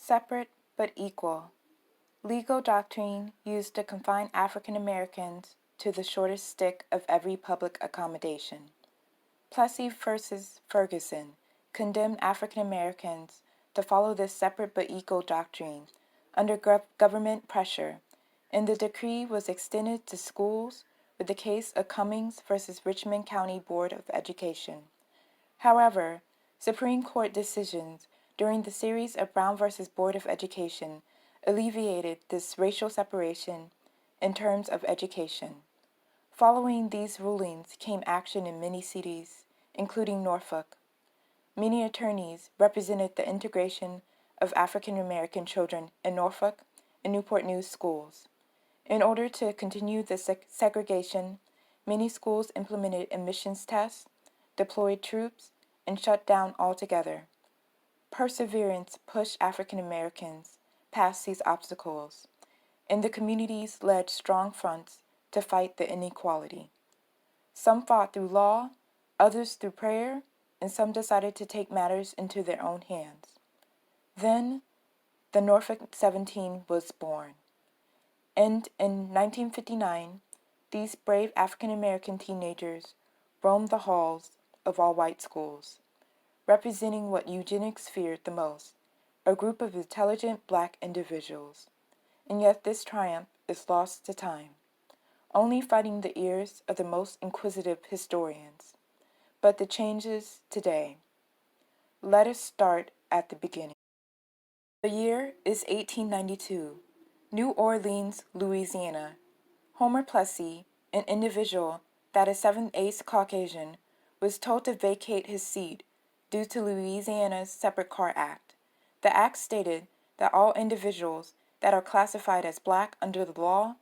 Separate but equal. Legal doctrine used to confine African Americans to the shortest stick of every public accommodation. Plessy versus Ferguson condemned African Americans to follow this separate but equal doctrine under government pressure, and the decree was extended to schools with the case of Cummings versus Richmond County Board of Education. However, Supreme Court decisions during the series of Brown versus Board of Education alleviated this racial separation in terms of education. Following these rulings came action in many cities, including Norfolk. Many attorneys represented the integration of African American children in Norfolk and Newport News schools. In order to continue the segregation, many schools implemented admissions tests, deployed troops, and shut down altogether. Perseverance pushed African Americans past these obstacles, and the communities led strong fronts to fight the inequality. Some fought through law, others through prayer, and some decided to take matters into their own hands. Then, the Norfolk 17 was born. And in 1959, these brave African American teenagers roamed the halls of all-white schools, representing what eugenics feared the most, a group of intelligent black individuals. And yet this triumph is lost to time, only fighting the ears of the most inquisitive historians. But the changes today. Let us start at the beginning. The year is 1892, New Orleans, Louisiana. Homer Plessy, an individual that is 7/8 Caucasian, was told to vacate his seat due to Louisiana's Separate Car Act. The act stated that all individuals that are classified as black under the law,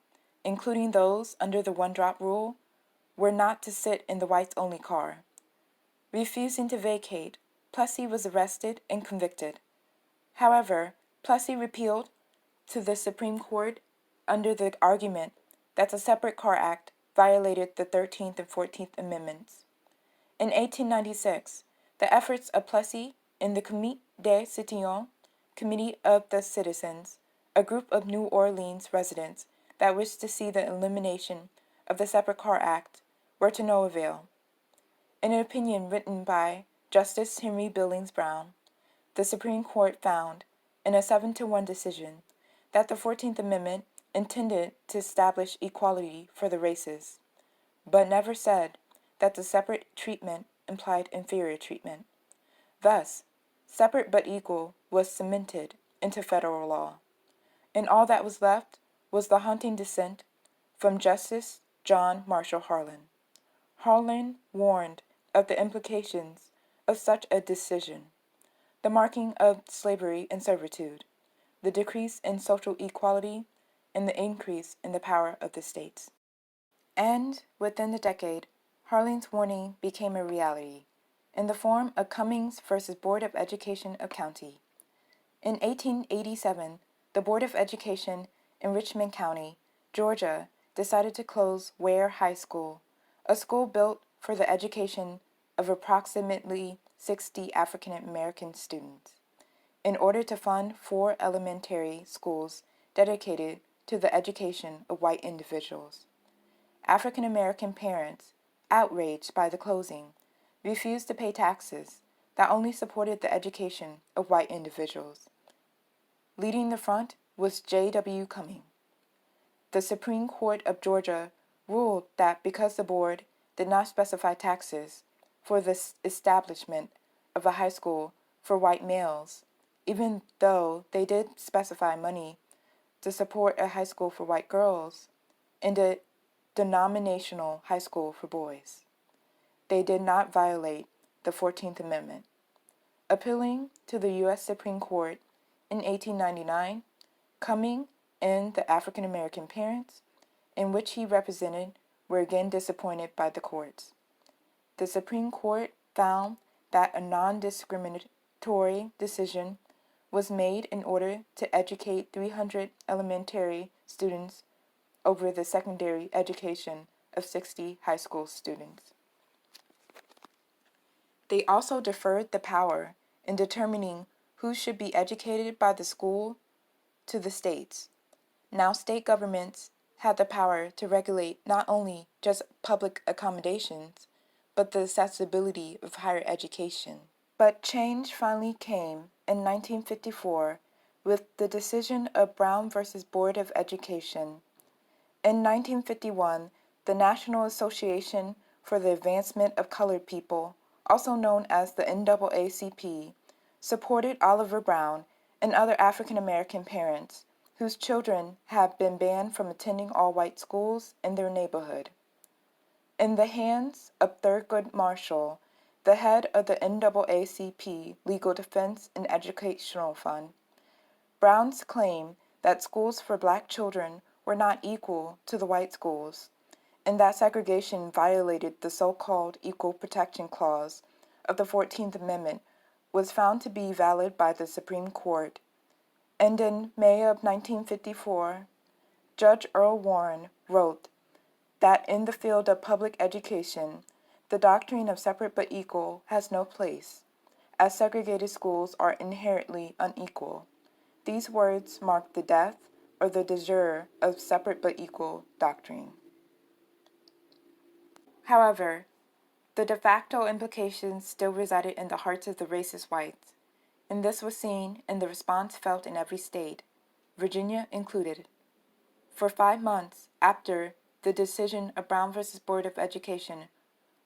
including those under the one-drop rule, were not to sit in the whites-only car. Refusing to vacate, Plessy was arrested and convicted. However, Plessy appealed to the Supreme Court under the argument that the Separate Car Act violated the 13th and 14th Amendments. In 1896, the efforts of Plessy and the Comité des Citoyens, Committee of the Citizens, a group of New Orleans residents that wished to see the elimination of the Separate Car Act, were to no avail. In an opinion written by Justice Henry Billings Brown, the Supreme Court found, in a 7-1 decision, that the 14th Amendment intended to establish equality for the races, but never said that the separate treatment implied inferior treatment. Thus, separate but equal was cemented into federal law, and all that was left was the haunting dissent from Justice John Marshall Harlan. Harlan warned of the implications of such a decision: the marking of slavery and servitude, the decrease in social equality, and the increase in the power of the states. And within the decade, Harlan's warning became a reality in the form of Cummings versus Board of Education of County. In 1887, the Board of Education in Richmond County, Georgia, decided to close Ware High School, a school built for the education of approximately 60 African American students, in order to fund 4 elementary schools dedicated to the education of white individuals. African American parents, outraged by the closing, refused to pay taxes that only supported the education of white individuals. Leading the front was J.W. Cummings. The Supreme Court of Georgia ruled that because the board did not specify taxes for the establishment of a high school for white males, even though they did specify money to support a high school for white girls and a denominational high school for boys, they did not violate the 14th Amendment. Appealing to the U.S. Supreme Court in 1899, Cummings and the African American parents, in which he represented, were again disappointed by the courts. The Supreme Court found that a non-discriminatory decision was made in order to educate 300 elementary students over the secondary education of 60 high school students. They also deferred the power in determining who should be educated by the school to the states. Now state governments had the power to regulate not only just public accommodations, but the accessibility of higher education. But change finally came in 1954 with the decision of Brown versus Board of Education. In 1951, the National Association for the Advancement of Colored People, also known as the NAACP, supported Oliver Brown and other African American parents whose children had been banned from attending all-white schools in their neighborhood. In the hands of Thurgood Marshall, the head of the NAACP Legal Defense and Educational Fund, Brown's claim that schools for black children were not equal to the white schools, and that segregation violated the so-called Equal Protection Clause of the 14th Amendment was found to be valid by the Supreme Court. And in May of 1954, Judge Earl Warren wrote that in the field of public education, the doctrine of separate but equal has no place, as segregated schools are inherently unequal. These words mark the death or the de jure of separate but equal doctrine. However, the de facto implications still resided in the hearts of the racist whites, and this was seen in the response felt in every state, Virginia included. For 5 months after the decision of Brown v. Board of Education,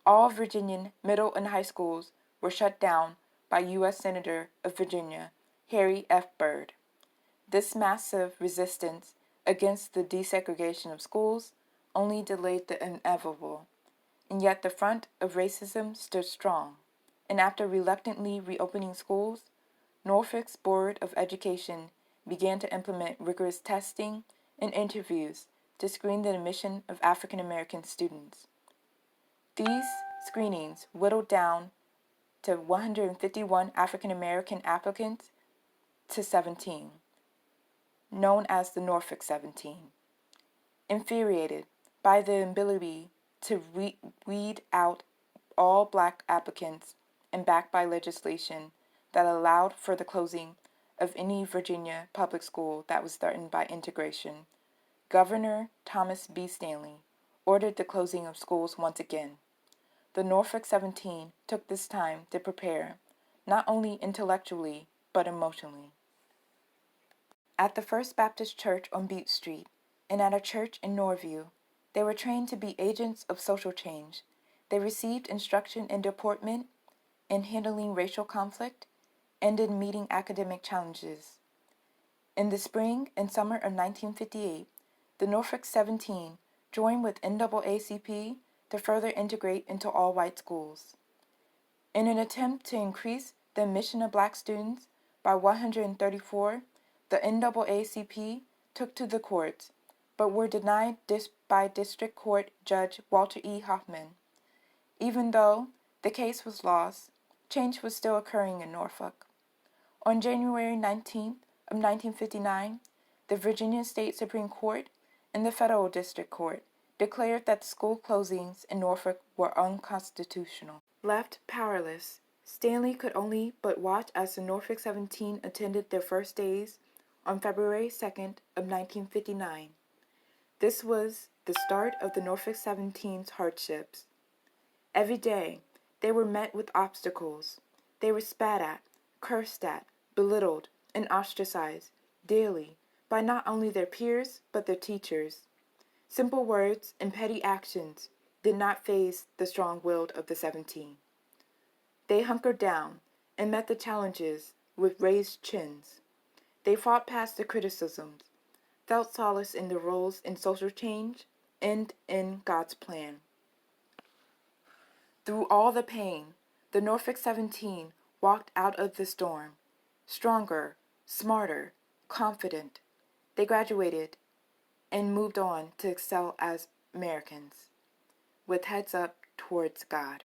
all Virginian middle and high schools were shut down by U.S. Senator of Virginia, Harry F. Byrd. This massive resistance against the desegregation of schools only delayed the inevitable, and yet the front of racism stood strong, and after reluctantly reopening schools, Norfolk's Board of Education began to implement rigorous testing and interviews to screen the admission of African American students. These screenings whittled down to 151 African American applicants to 17, known as the Norfolk 17. Infuriated by the ability to weed out all black applicants and backed by legislation that allowed for the closing of any Virginia public school that was threatened by integration, Governor Thomas B. Stanley ordered the closing of schools once again. The Norfolk 17 took this time to prepare, not only intellectually, but emotionally. At the First Baptist Church on Butte Street and at a church in Norview, they were trained to be agents of social change. They received instruction in deportment, in handling racial conflict, and in meeting academic challenges. In the spring and summer of 1958, the Norfolk 17 joined with NAACP to further integrate into all-white schools. In an attempt to increase the admission of black students by 134, the NAACP took to the courts, but were denied by District Court Judge Walter E. Hoffman. Even though the case was lost, change was still occurring in Norfolk. On January 19th of 1959, the Virginia State Supreme Court and the Federal District Court declared that the school closings in Norfolk were unconstitutional. Left powerless, Stanley could only but watch as the Norfolk 17 attended their first days on February 2nd of 1959. This was the start of the Norfolk 17's hardships. Every day, they were met with obstacles. They were spat at, cursed at, belittled, and ostracized daily by not only their peers, but their teachers. Simple words and petty actions did not faze the strong-willed of the 17. They hunkered down and met the challenges with raised chins. They fought past the criticisms, felt solace in their roles in social change and in God's plan. Through all the pain, the Norfolk 17 walked out of the storm, stronger, smarter, confident. They graduated and moved on to excel as Americans, with heads up towards God.